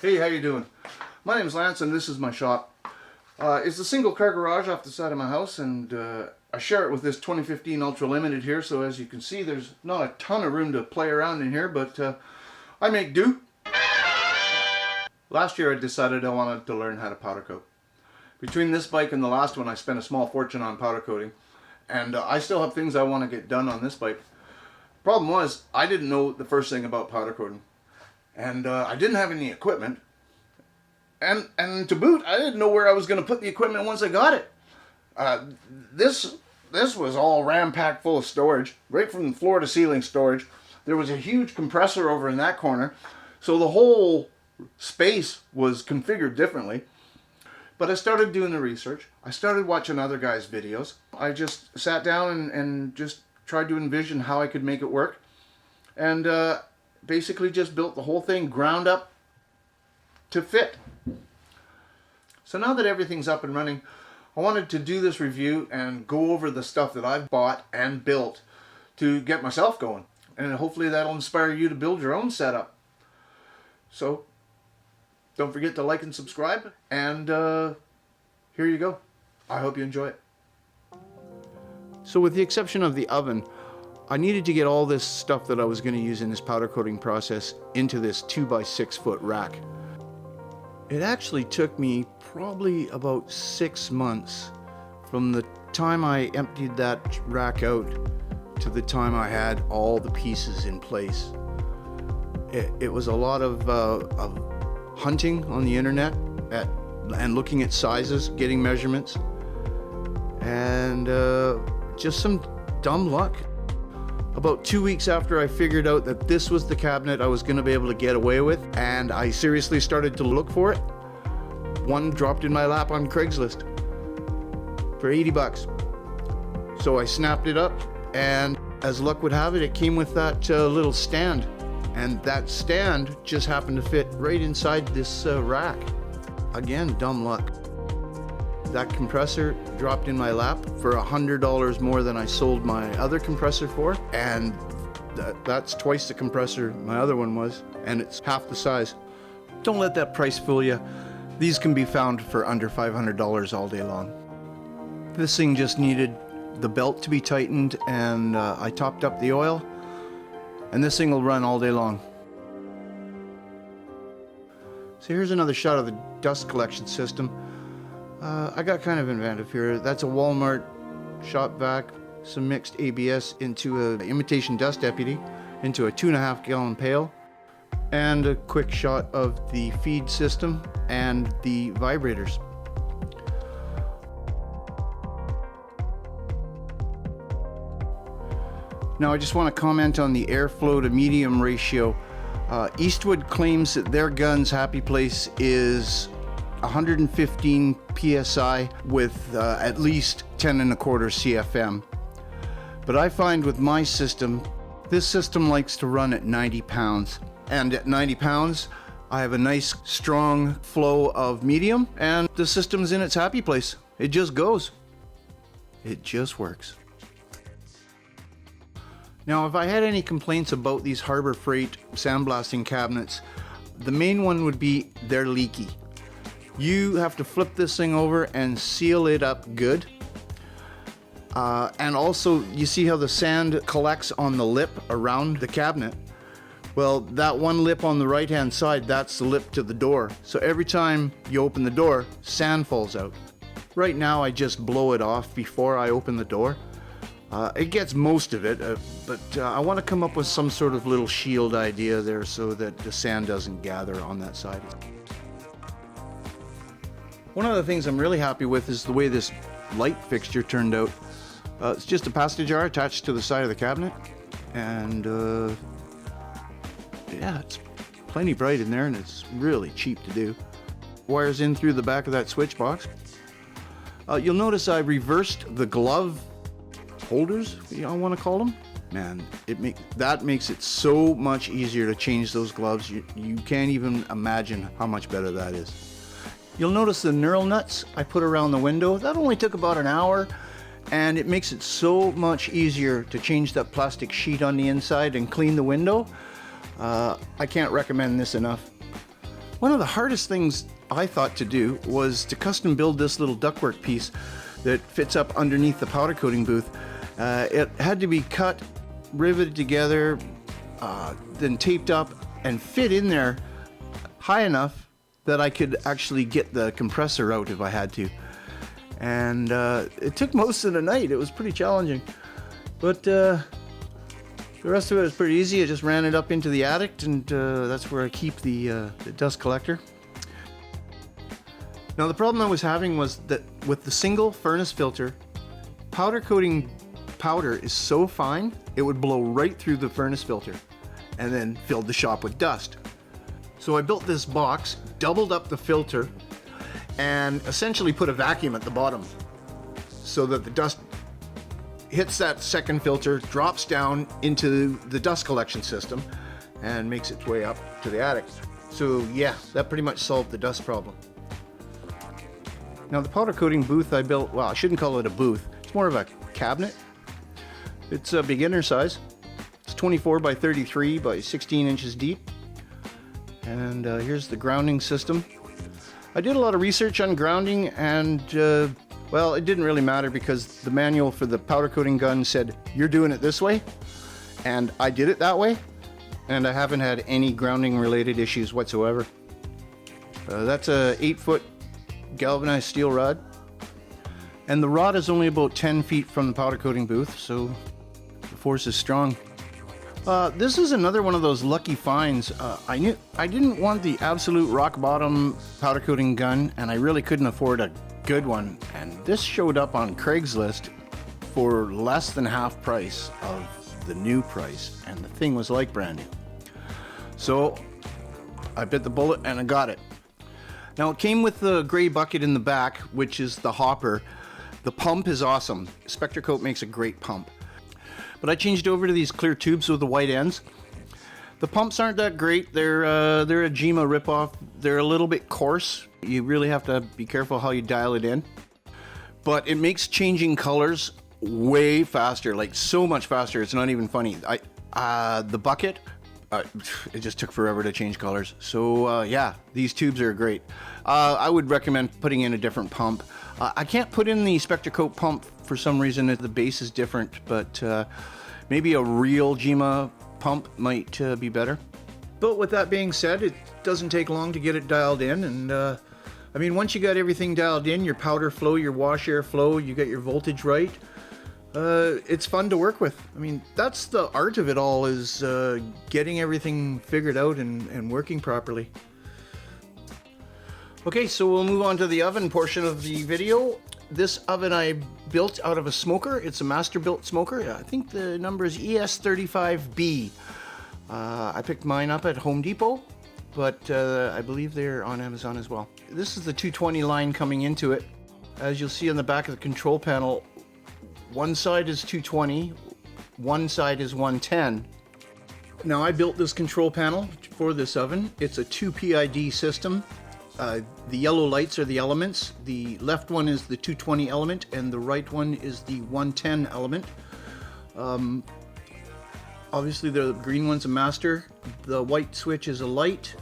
Hey, how you doing? My name is Lance and this is my shop. It's a single car garage off the side of my house, and I share it with this 2015 Ultra Limited here, so as you can see there's not a ton of room to play around in here, but I make do. Last year I decided I wanted to learn how to powder coat. Between this bike and the last one I spent a small fortune on powder coating, and I still have things I want to get done on this bike. Problem was, I didn't know the first thing about powder coating. And I didn't have any equipment, and to boot, I didn't know where I was going to put the equipment once I got it. This was all ram-packed full of storage, right from floor to ceiling storage. There was a huge compressor over in that corner, so the whole space was configured differently. But I started doing the research. I started watching other guys' videos. I just sat down and just tried to envision how I could make it work, and basically just built the whole thing ground up to fit. So now that everything's up and running, I wanted to do this review and go over the stuff that I've bought and built to get myself going, and hopefully that'll inspire you to build your own setup. So don't forget to like and subscribe, and here you go. I hope you enjoy it. So with the exception of the oven, I needed to get all this stuff that I was going to use in this powder coating process into this 2x6 foot rack. It actually took me probably about 6 months from the time I emptied that rack out to the time I had all the pieces in place. It was a lot of hunting on the internet and looking at sizes, getting measurements, and just some dumb luck. About 2 weeks after I figured out that this was the cabinet I was going to be able to get away with, and I seriously started to look for it, one dropped in my lap on Craigslist for 80 bucks. So I snapped it up, and as luck would have it, it came with that little stand, and that stand just happened to fit right inside this rack. Again, dumb luck. That compressor dropped in my lap for $100 more than I sold my other compressor for, and that's twice the compressor my other one was, and it's half the size. Don't let that price fool you. These can be found for under $500 all day long. This thing just needed the belt to be tightened, and I topped up the oil, and this thing will run all day long. So here's another shot of the dust collection system. I got kind of inventive here. That's a Walmart shop vac, some mixed ABS into an imitation dust deputy, into a 2.5 gallon pail, and a quick shot of the feed system and the vibrators. Now I just want to comment on the airflow to medium ratio. Eastwood claims that their gun's happy place is 115 psi with at least 10 1/4 CFM. But I find with my system, this system likes to run at 90 pounds. And at 90 pounds, I have a nice strong flow of medium, and the system's in its happy place. It just goes. It just works. Now, if I had any complaints about these Harbor Freight sandblasting cabinets, the main one would be they're leaky. You have to flip this thing over and seal it up good. And also, you see how the sand collects on the lip around the cabinet? Well, that one lip on the right-hand side, that's the lip to the door. So every time you open the door, sand falls out. Right now, I just blow it off before I open the door. It gets most of it, but I want to come up with some sort of little shield idea there so that the sand doesn't gather on that side. One of the things I'm really happy with is the way this light fixture turned out. It's just a pasta jar attached to the side of the cabinet, and yeah, it's plenty bright in there, and it's really cheap to do. Wires in through the back of that switch box. You'll notice I reversed the glove holders, I want to call them. Man, that makes it so much easier to change those gloves. You can't even imagine how much better that is. You'll notice the knurl nuts I put around the window. That only took about an hour, and it makes it so much easier to change that plastic sheet on the inside and clean the window. I can't recommend this enough. One of the hardest things I thought to do was to custom build this little ductwork piece that fits up underneath the powder coating booth. It had to be cut, riveted together, then taped up and fit in there high enough that I could actually get the compressor out if I had to. And it took most of the night. It was pretty challenging. But the rest of it was pretty easy. I just ran it up into the attic, and that's where I keep the dust collector. Now the problem I was having was that with the single furnace filter, powder coating powder is so fine, it would blow right through the furnace filter and then filled the shop with dust. So I built this box, doubled up the filter, and essentially put a vacuum at the bottom so that the dust hits that second filter, drops down into the dust collection system, and makes its way up to the attic. So yeah, that pretty much solved the dust problem. Now the powder coating booth I built, well, I shouldn't call it a booth. It's more of a cabinet. It's a beginner size. It's 24 by 33 by 16 inches deep. And here's the grounding system. I did a lot of research on grounding, and well, it didn't really matter because the manual for the powder coating gun said, you're doing it this way. And I did it that way. And I haven't had any grounding related issues whatsoever. That's a 8-foot galvanized steel rod, and the rod is only about 10 feet from the powder coating booth, so the force is strong. This is another one of those lucky finds. I didn't want the absolute rock bottom powder coating gun, and I really couldn't afford a good one, and this showed up on Craigslist for less than half price of the new price, and the thing was like brand new. So I bit the bullet and I got it. Now it came with the gray bucket in the back, which is the hopper. The pump is awesome. Spectracoat makes a great pump. But I changed over to these clear tubes with the white ends. The pumps aren't that great. They're a Jima ripoff. They're a little bit coarse. You really have to be careful how you dial it in. But it makes changing colors way faster, like so much faster. It's not even funny. The bucket, it just took forever to change colors. So yeah, these tubes are great. I would recommend putting in a different pump. I can't put in the Spectracoat pump for some reason. The base is different, but maybe a real Jima pump might be better. But with that being said, it doesn't take long to get it dialed in, and I mean, once you got everything dialed in, your powder flow, your wash air flow, you got your voltage right, it's fun to work with. I mean, that's the art of it all, is getting everything figured out and working properly. Okay, so we'll move on to the oven portion of the video. This oven I built out of a smoker. It's a master built smoker. I think the number is ES35B. I picked mine up at Home Depot, but I believe they're on Amazon as well. This is the 220 line coming into it. As you'll see on the back of the control panel, one side is 220, one side is 110. Now I built this control panel for this oven. It's a 2 PID system. The yellow lights are the elements. The left one is the 220 element and the right one is the 110 element. Obviously the green one's a master. The white switch is a light.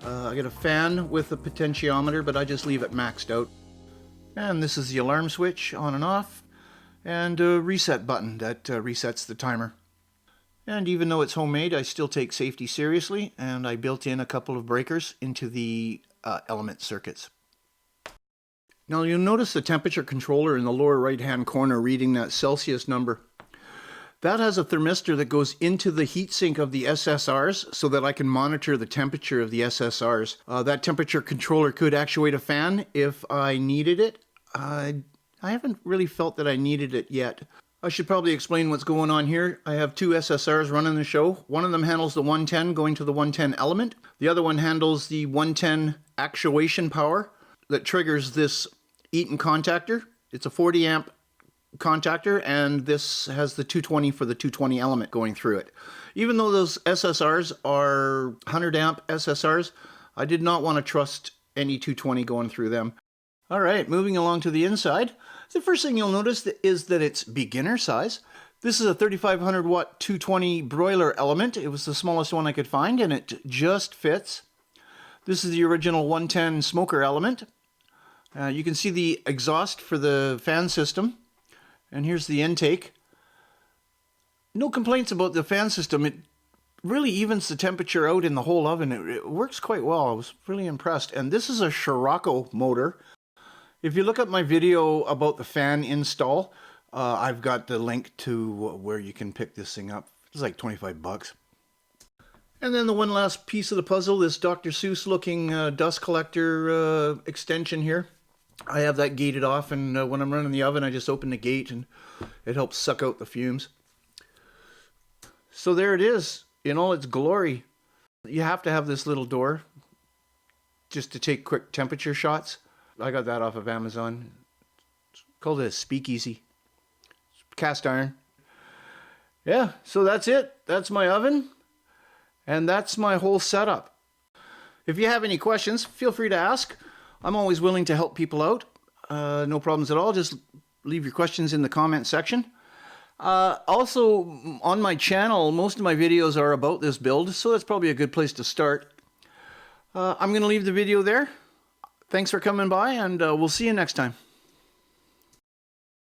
I got a fan with a potentiometer, but I just leave it maxed out. And this is the alarm switch, on and off, and a reset button that resets the timer. And even though it's homemade, I still take safety seriously, and I built in a couple of breakers into the element circuits. Now you'll notice the temperature controller in the lower right hand corner reading that Celsius number. That has a thermistor that goes into the heatsink of the SSRs so that I can monitor the temperature of the SSRs. That temperature controller could actuate a fan if I needed it. I haven't really felt that I needed it yet. I should probably explain what's going on here. I have two SSRs running the show. One of them handles the 110 going to the 110 element. The other one handles the 110 actuation power that triggers this Eaton contactor. It's a 40 amp contactor, and this has the 220 for the 220 element going through it. Even though those SSRs are 100 amp SSRs, I did not want to trust any 220 going through them. All right, moving along to the inside. The first thing you'll notice is that it's beginner size. This is a 3500 watt 220 broiler element. It was the smallest one I could find, and it just fits. This is the original 110 smoker element. You can see the exhaust for the fan system. And here's the intake. No complaints about the fan system. It really evens the temperature out in the whole oven. It works quite well. I was really impressed. And this is a Scirocco motor. If you look at my video about the fan install, I've got the link to where you can pick this thing up. It's like 25 bucks. And then the one last piece of the puzzle, this Dr. Seuss looking dust collector extension here. I have that gated off, and when I'm running the oven, I just open the gate and it helps suck out the fumes. So there it is in all its glory. You have to have this little door just to take quick temperature shots. I got that off of Amazon. It's called a speakeasy. Cast iron. Yeah, so that's it. That's my oven. And that's my whole setup. If you have any questions, feel free to ask. I'm always willing to help people out. No problems at all. Just leave your questions in the comment section. Also, on my channel, most of my videos are about this build, so that's probably a good place to start. I'm going to leave the video there. Thanks for coming by, and we'll see you next time.